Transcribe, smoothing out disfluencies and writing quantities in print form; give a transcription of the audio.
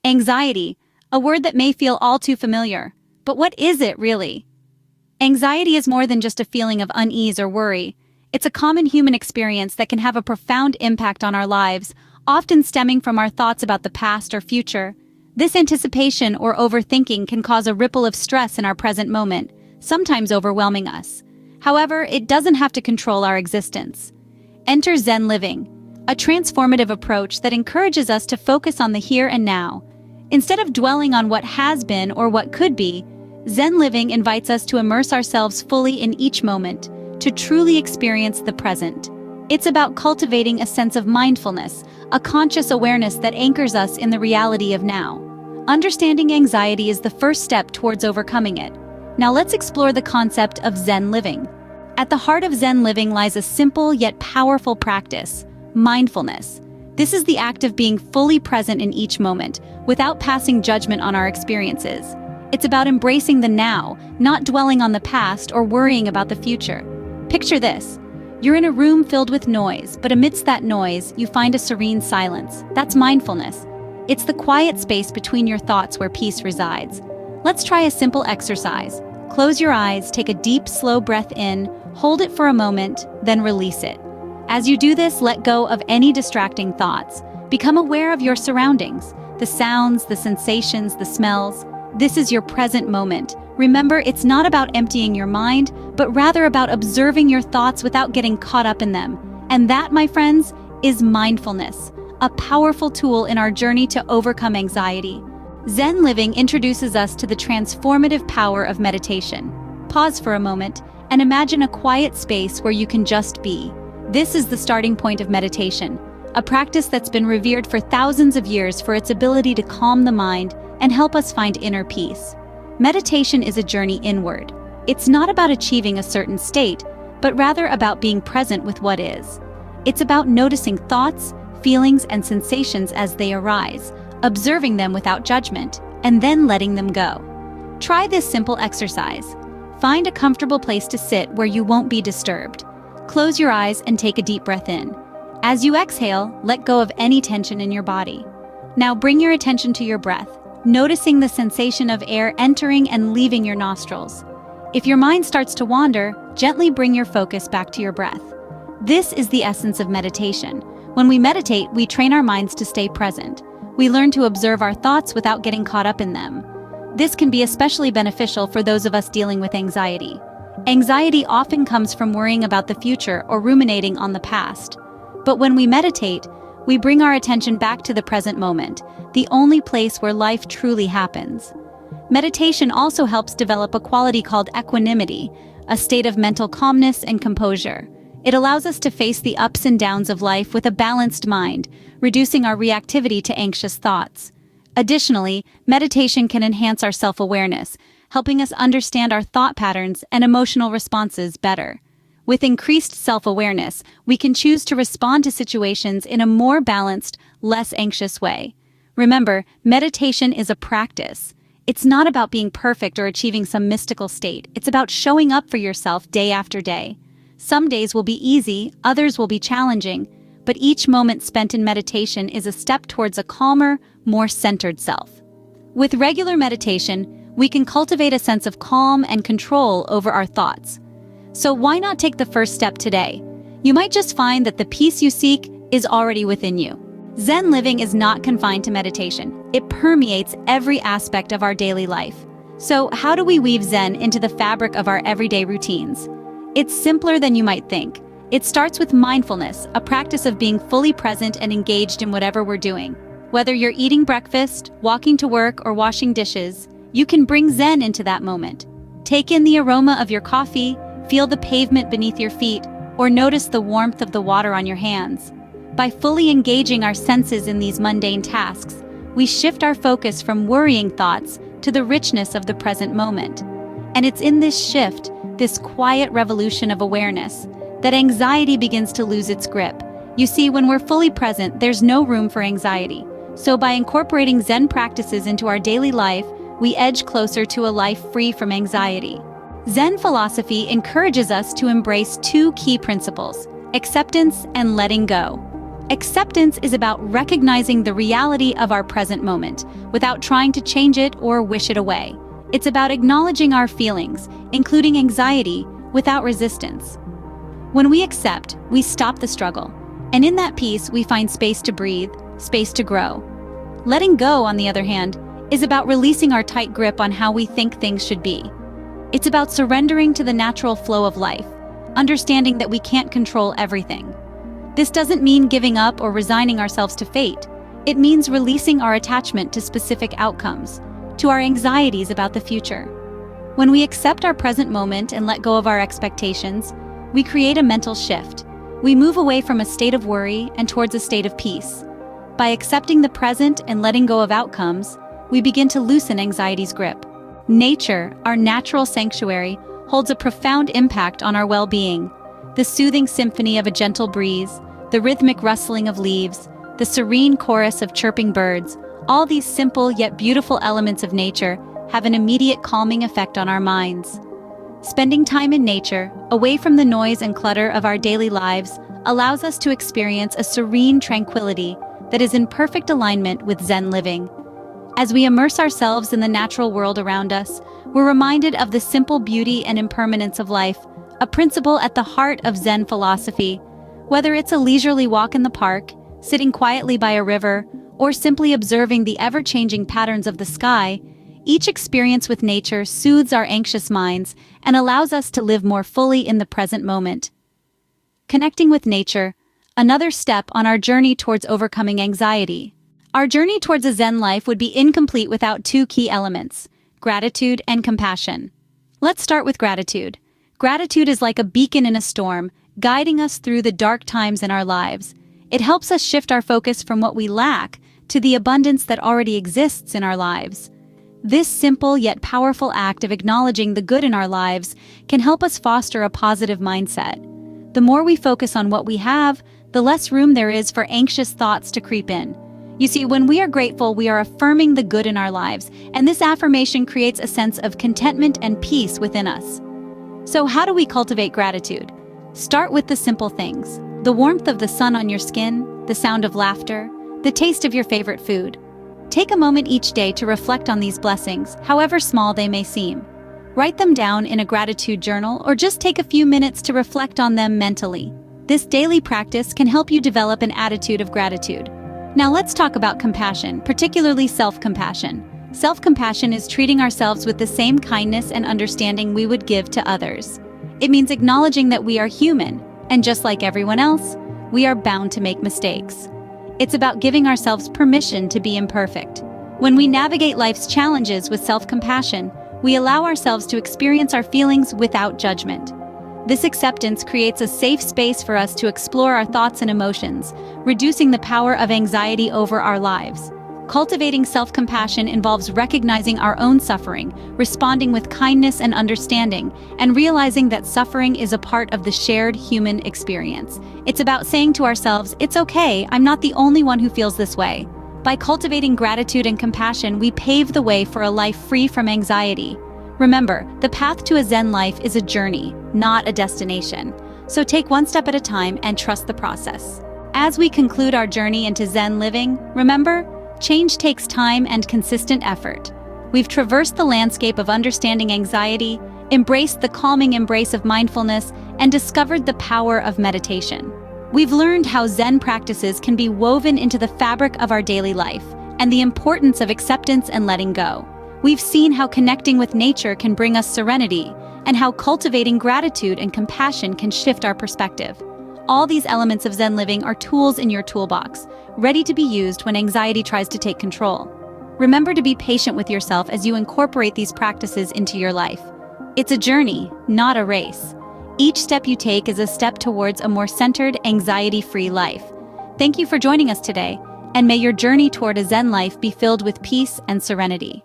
Anxiety, a word that may feel all too familiar. But what is it really? Anxiety is more than just a feeling of unease or worry. It's a common human experience that can have a profound impact on our lives, often stemming from our thoughts about the past or future. This anticipation or overthinking can cause a ripple of stress in our present moment, sometimes overwhelming us. However, it doesn't have to control our existence. Enter Zen living, a transformative approach that encourages us to focus on the here and now. Instead of dwelling on what has been or what could be, Zen living invites us to immerse ourselves fully in each moment, to truly experience the present. It's about cultivating a sense of mindfulness, a conscious awareness that anchors us in the reality of now. Understanding anxiety is the first step towards overcoming it. Now let's explore the concept of Zen living. At the heart of Zen living lies a simple yet powerful practice: mindfulness. This is the act of being fully present in each moment, without passing judgment on our experiences. It's about embracing the now, not dwelling on the past or worrying about the future. Picture this. You're in a room filled with noise, but amidst that noise, you find a serene silence. That's mindfulness. It's the quiet space between your thoughts where peace resides. Let's try a simple exercise. Close your eyes, take a deep, slow breath in, hold it for a moment, then release it. As you do this, let go of any distracting thoughts. Become aware of your surroundings, the sounds, the sensations, the smells. This is your present moment. Remember, it's not about emptying your mind, but rather about observing your thoughts without getting caught up in them. And that, my friends, is mindfulness, a powerful tool in our journey to overcome anxiety. Zen living introduces us to the transformative power of meditation. Pause for a moment and imagine a quiet space where you can just be. This is the starting point of meditation, a practice that's been revered for thousands of years for its ability to calm the mind and help us find inner peace. Meditation is a journey inward. It's not about achieving a certain state, but rather about being present with what is. It's about noticing thoughts, feelings, and sensations as they arise, observing them without judgment, and then letting them go. Try this simple exercise. Find a comfortable place to sit where you won't be disturbed. Close your eyes and take a deep breath in. As you exhale, let go of any tension in your body. Now bring your attention to your breath, noticing the sensation of air entering and leaving your nostrils. If your mind starts to wander, gently bring your focus back to your breath. This is the essence of meditation. When we meditate, we train our minds to stay present. We learn to observe our thoughts without getting caught up in them. This can be especially beneficial for those of us dealing with anxiety. Anxiety often comes from worrying about the future or ruminating on the past. But when we meditate, we bring our attention back to the present moment, the only place where life truly happens. Meditation also helps develop a quality called equanimity, a state of mental calmness and composure. It allows us to face the ups and downs of life with a balanced mind, reducing our reactivity to anxious thoughts. Additionally, meditation can enhance our self-awareness, helping us understand our thought patterns and emotional responses better. With increased self-awareness, we can choose to respond to situations in a more balanced, less anxious way. Remember, meditation is a practice. It's not about being perfect or achieving some mystical state. It's about showing up for yourself day after day. Some days will be easy, others will be challenging, but each moment spent in meditation is a step towards a calmer, more centered self. With regular meditation, we can cultivate a sense of calm and control over our thoughts. So why not take the first step today? You might just find that the peace you seek is already within you. Zen living is not confined to meditation. It permeates every aspect of our daily life. So how do we weave Zen into the fabric of our everyday routines? It's simpler than you might think. It starts with mindfulness, a practice of being fully present and engaged in whatever we're doing. Whether you're eating breakfast, walking to work, or washing dishes, you can bring Zen into that moment. Take in the aroma of your coffee, feel the pavement beneath your feet, or notice the warmth of the water on your hands. By fully engaging our senses in these mundane tasks, we shift our focus from worrying thoughts to the richness of the present moment. And it's in this shift, this quiet revolution of awareness, that anxiety begins to lose its grip. You see, when we're fully present, there's no room for anxiety. So by incorporating Zen practices into our daily life, we edge closer to a life free from anxiety. Zen philosophy encourages us to embrace two key principles: acceptance and letting go. Acceptance is about recognizing the reality of our present moment without trying to change it or wish it away. It's about acknowledging our feelings, including anxiety, without resistance. When we accept, we stop the struggle, and in that peace we find space to breathe, space to grow. Letting go, on the other hand, is about releasing our tight grip on how we think things should be. It's about surrendering to the natural flow of life, understanding that we can't control everything. This doesn't mean giving up or resigning ourselves to fate. It means releasing our attachment to specific outcomes, to our anxieties about the future. When we accept our present moment and let go of our expectations, we create a mental shift. We move away from a state of worry and towards a state of peace. By accepting the present and letting go of outcomes, we begin to loosen anxiety's grip. Nature, our natural sanctuary, holds a profound impact on our well-being. The soothing symphony of a gentle breeze, the rhythmic rustling of leaves, the serene chorus of chirping birds, all these simple yet beautiful elements of nature have an immediate calming effect on our minds. Spending time in nature, away from the noise and clutter of our daily lives, allows us to experience a serene tranquility that is in perfect alignment with Zen living. As we immerse ourselves in the natural world around us, we're reminded of the simple beauty and impermanence of life, a principle at the heart of Zen philosophy. Whether it's a leisurely walk in the park, sitting quietly by a river, or simply observing the ever-changing patterns of the sky, each experience with nature soothes our anxious minds and allows us to live more fully in the present moment. Connecting with nature, another step on our journey towards overcoming anxiety. Our journey towards a Zen life would be incomplete without two key elements: gratitude and compassion. Let's start with gratitude. Gratitude is like a beacon in a storm, guiding us through the dark times in our lives. It helps us shift our focus from what we lack to the abundance that already exists in our lives. This simple yet powerful act of acknowledging the good in our lives can help us foster a positive mindset. The more we focus on what we have, the less room there is for anxious thoughts to creep in. You see, when we are grateful, we are affirming the good in our lives, and this affirmation creates a sense of contentment and peace within us. So how do we cultivate gratitude? Start with the simple things: the warmth of the sun on your skin, the sound of laughter, the taste of your favorite food. Take a moment each day to reflect on these blessings, however small they may seem. Write them down in a gratitude journal or just take a few minutes to reflect on them mentally. This daily practice can help you develop an attitude of gratitude. Now let's talk about compassion, particularly self-compassion. Self-compassion is treating ourselves with the same kindness and understanding we would give to others. It means acknowledging that we are human, and just like everyone else, we are bound to make mistakes. It's about giving ourselves permission to be imperfect. When we navigate life's challenges with self-compassion, we allow ourselves to experience our feelings without judgment. This acceptance creates a safe space for us to explore our thoughts and emotions, reducing the power of anxiety over our lives. Cultivating self-compassion involves recognizing our own suffering, responding with kindness and understanding, and realizing that suffering is a part of the shared human experience. It's about saying to ourselves, "It's okay, I'm not the only one who feels this way." By cultivating gratitude and compassion, we pave the way for a life free from anxiety. Remember, the path to a Zen life is a journey, not a destination. So take one step at a time and trust the process. As we conclude our journey into Zen living, remember, change takes time and consistent effort. We've traversed the landscape of understanding anxiety, embraced the calming embrace of mindfulness, and discovered the power of meditation. We've learned how Zen practices can be woven into the fabric of our daily life, and the importance of acceptance and letting go. We've seen how connecting with nature can bring us serenity, and how cultivating gratitude and compassion can shift our perspective. All these elements of Zen living are tools in your toolbox, ready to be used when anxiety tries to take control. Remember to be patient with yourself as you incorporate these practices into your life. It's a journey, not a race. Each step you take is a step towards a more centered, anxiety-free life. Thank you for joining us today, and may your journey toward a Zen life be filled with peace and serenity.